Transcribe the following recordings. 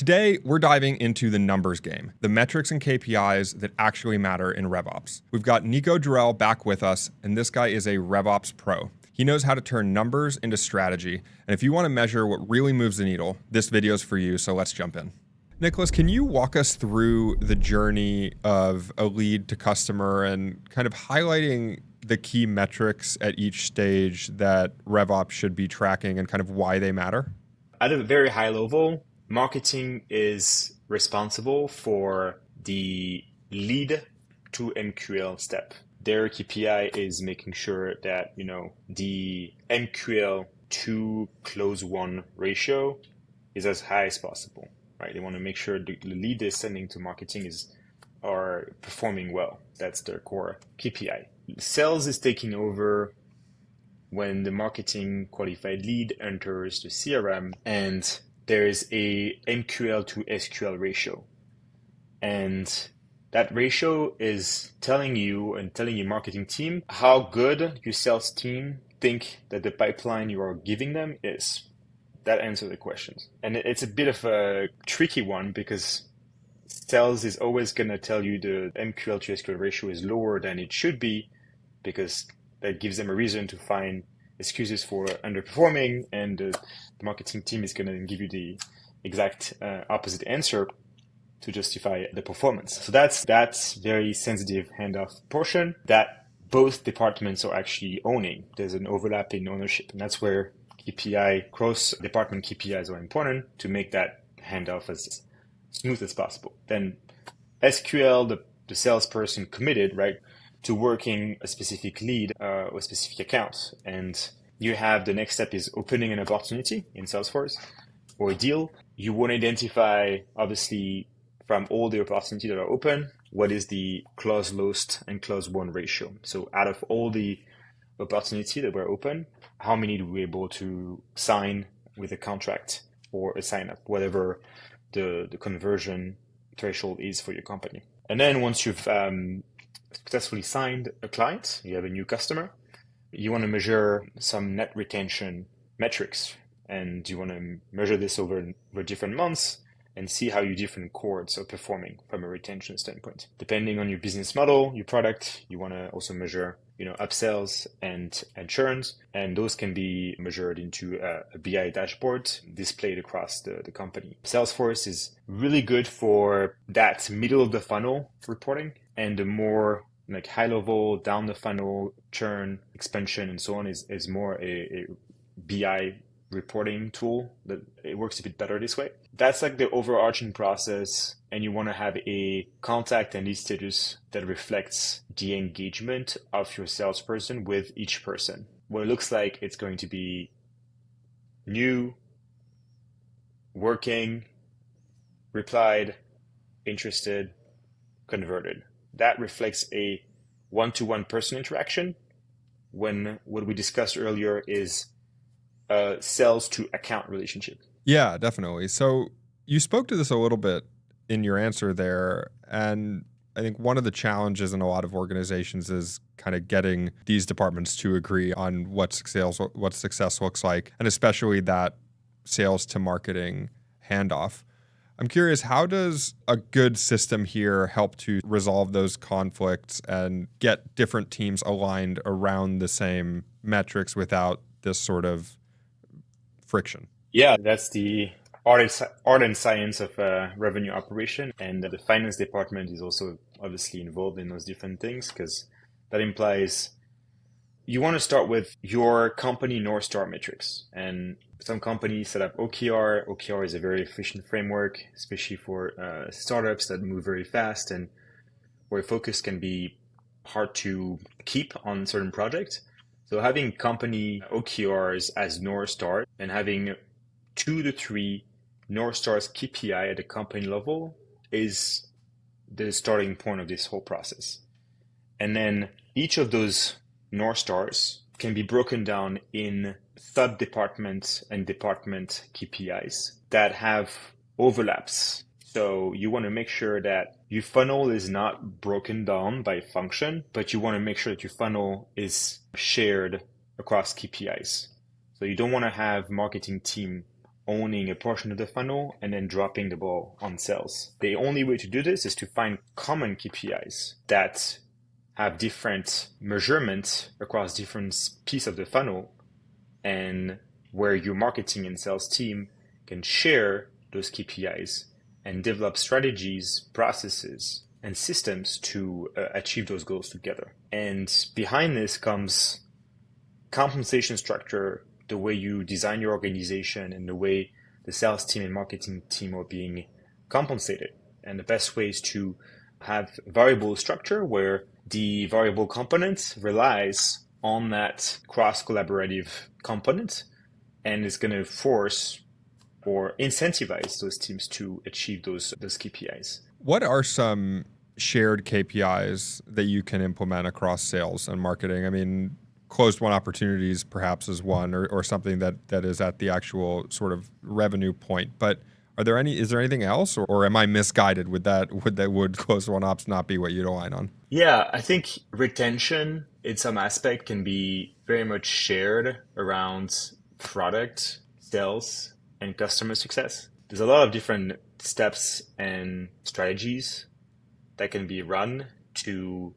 Today, we're diving into the numbers game, the metrics and KPIs that actually matter in RevOps. We've got Nico Druelle back with us, and this guy is a RevOps pro. He knows how to turn numbers into strategy, and if you want to measure what really moves the needle, this video is for you, so let's jump in. Nicholas, can you walk us through the journey of a lead to customer and kind of highlighting the key metrics at each stage that RevOps should be tracking and kind of why they matter? At a very high level, marketing is responsible for the lead to MQL step. Their KPI is making sure that, the MQL to close one ratio is as high as possible, right? They want to make sure the lead they're sending to marketing are performing well. That's their core KPI. Sales is taking over when the marketing qualified lead enters the CRM and there is a MQL to SQL ratio. And that ratio is telling you and telling your marketing team how good your sales team think that the pipeline you are giving them is. That answers the questions. And it's a bit of a tricky one because sales is always going to tell you the MQL to SQL ratio is lower than it should be because that gives them a reason to find excuses for underperforming, and the marketing team is going to give you the exact opposite answer to justify the performance. So that's very sensitive handoff portion that both departments are actually owning. There's an overlap in ownership, and that's where KPI, cross-department KPIs are important to make that handoff as smooth as possible. Then SQL, the salesperson committed, right, to working a specific lead or a specific account. And you have the next step is opening an opportunity in Salesforce or a deal. You want to identify, obviously, from all the opportunities that are open, what is the close lost and close won ratio. So out of all the opportunities that were open, how many do we able to sign with a contract or a sign up, whatever the conversion threshold is for your company. And then once you've successfully signed a client, you have a new customer, you want to measure some net retention metrics, and you want to measure this over different months and see how your different cohorts are performing from a retention standpoint. Depending on your business model, your product, you want to also measure, upsells and churns, and those can be measured into a BI dashboard displayed across the company. Salesforce is really good for that middle of the funnel reporting, and the more like high level, down the funnel, churn, expansion, and so on is more a BI reporting tool that it works a bit better this way. That's like the overarching process, and you want to have a contact and lead status that reflects the engagement of your salesperson with each person. What it looks like, it's going to be new, working, replied, interested, converted. That reflects a one-to-one person interaction, when what we discussed earlier is a sales to account relationship. Yeah, definitely. So you spoke to this a little bit in your answer there, and I think one of the challenges in a lot of organizations is kind of getting these departments to agree on what success looks like, and especially that sales to marketing handoff. I'm curious, how does a good system here help to resolve those conflicts and get different teams aligned around the same metrics without this sort of friction? Yeah, that's the art and science of revenue operation. And the finance department is also obviously involved in those different things, because that implies you want to start with your company North Star metrics. And some companies set up OKR. OKR is a very efficient framework, especially for startups that move very fast and where focus can be hard to keep on certain projects. So having company OKRs as North Star and having 2 to 3 North Stars KPI at the company level is the starting point of this whole process. And then each of those North Stars can be broken down in sub-department and department KPIs that have overlaps. So you want to make sure that your funnel is not broken down by function, but you want to make sure that your funnel is shared across KPIs. So you don't want to have marketing team owning a portion of the funnel and then dropping the ball on sales. The only way to do this is to find common KPIs that have different measurements across different pieces of the funnel, and where your marketing and sales team can share those KPIs and develop strategies, processes, and systems to achieve those goals together. And behind this comes compensation structure, the way you design your organization and the way the sales team and marketing team are being compensated. And the best way is to have variable structure where the variable component relies on that cross-collaborative component and is going to force or incentivize those teams to achieve those KPIs. What are some shared KPIs that you can implement across sales and marketing? I mean, closed-won opportunities perhaps is one, or something that is at the actual sort of revenue point. But is there anything else, or am I misguided with that? Would closed-won ops not be what you'd align on? Yeah, I think retention in some aspect can be very much shared around product, sales, and customer success. There's a lot of different steps and strategies that can be run to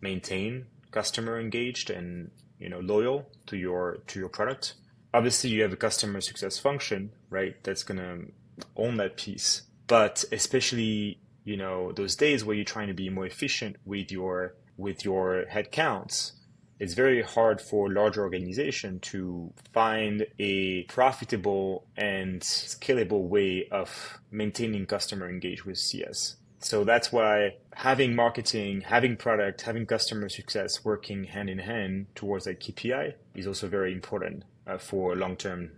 maintain customer engaged and loyal to your product. Obviously, you have a customer success function, right? That's gonna own that piece. But especially those days where you're trying to be more efficient with your headcounts, it's very hard for large organization to find a profitable and scalable way of maintaining customer engagement with CS. So that's why having marketing, having product, having customer success working hand in hand towards that KPI is also very important for long-term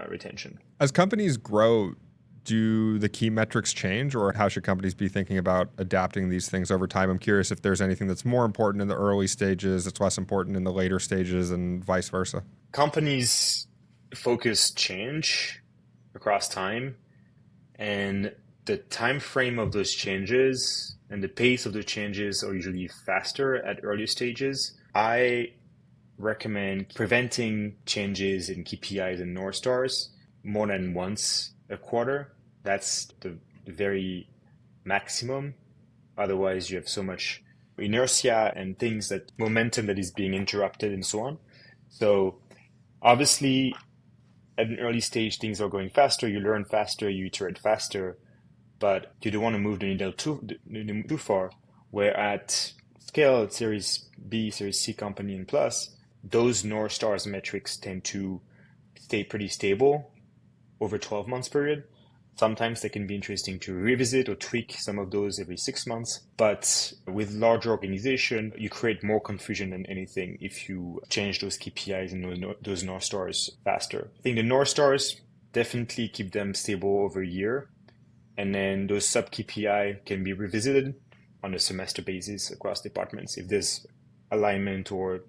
retention. As companies grow, do the key metrics change, or how should companies be thinking about adapting these things over time? I'm curious if there's anything that's more important in the early stages, that's less important in the later stages, and vice versa. Companies focus change across time, and the time frame of those changes and the pace of the changes are usually faster at early stages. I recommend preventing changes in KPIs and North Stars more than once a quarter. That's the very maximum. Otherwise, you have so much inertia and things, that momentum that is being interrupted and so on. So obviously, at an early stage, things are going faster. You learn faster, you iterate faster, but you don't want to move the needle too far. Where at scale, at Series B, Series C company and plus, those North Stars metrics tend to stay pretty stable over 12 months period. Sometimes they can be interesting to revisit or tweak some of those every 6 months. But with larger organization, you create more confusion than anything if you change those KPIs and those North Stars faster. I think the North Stars, definitely keep them stable over a year. And then those sub KPI can be revisited on a semester basis across departments if there's alignment or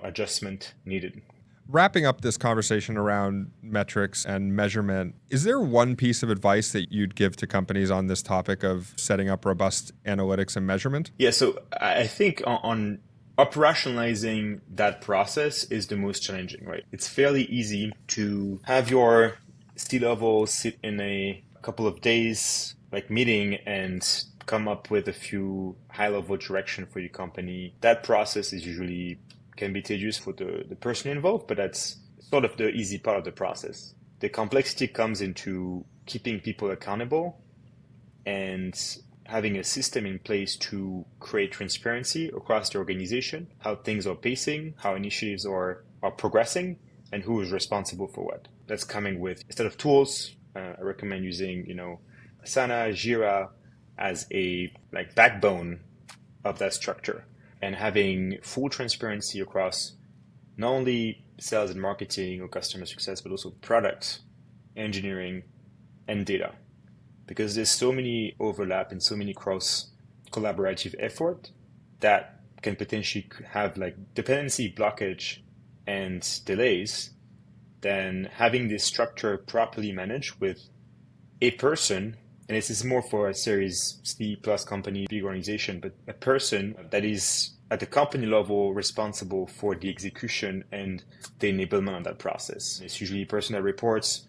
adjustment needed. Wrapping up this conversation around metrics and measurement, is there one piece of advice that you'd give to companies on this topic of setting up robust analytics and measurement? Yeah, so I think on operationalizing that process is the most challenging, right? It's fairly easy to have your C-level sit in a couple of days meeting and come up with a few high-level direction for your company. That process is usually can be tedious for the person involved, but that's sort of the easy part of the process. The complexity comes into keeping people accountable and having a system in place to create transparency across the organization, how things are pacing, how initiatives are progressing, and who is responsible for what. That's coming with a set of tools. I recommend using, Asana, Jira as a backbone of that structure, and having full transparency across not only sales and marketing or customer success, but also product, engineering, and data. Because there's so many overlap and so many cross collaborative effort that can potentially have dependency blockage and delays, then having this structure properly managed with a person, and this is more for a Series C plus company, big organization, but a person that is at the company level responsible for the execution and the enablement of that process. It's usually a person that reports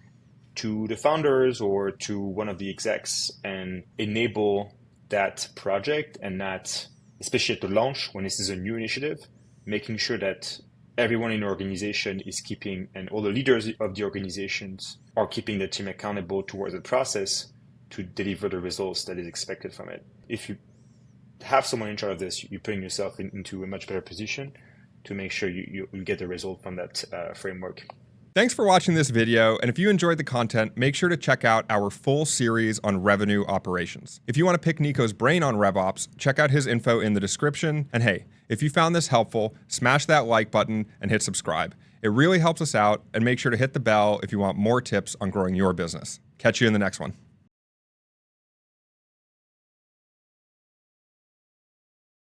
to the founders or to one of the execs and enable that project, and that, especially at the launch when this is a new initiative, making sure that everyone in the organization is keeping, and all the leaders of the organizations are keeping the team accountable towards the process to deliver the results that is expected from it. If you have someone in charge of this, you're putting yourself into a much better position to make sure you get the result from that framework. Thanks for watching this video, and if you enjoyed the content, make sure to check out our full series on revenue operations. If you want to pick Nico's brain on RevOps, check out his info in the description, and hey, if you found this helpful, smash that like button and hit subscribe. It really helps us out, and make sure to hit the bell if you want more tips on growing your business. Catch you in the next one.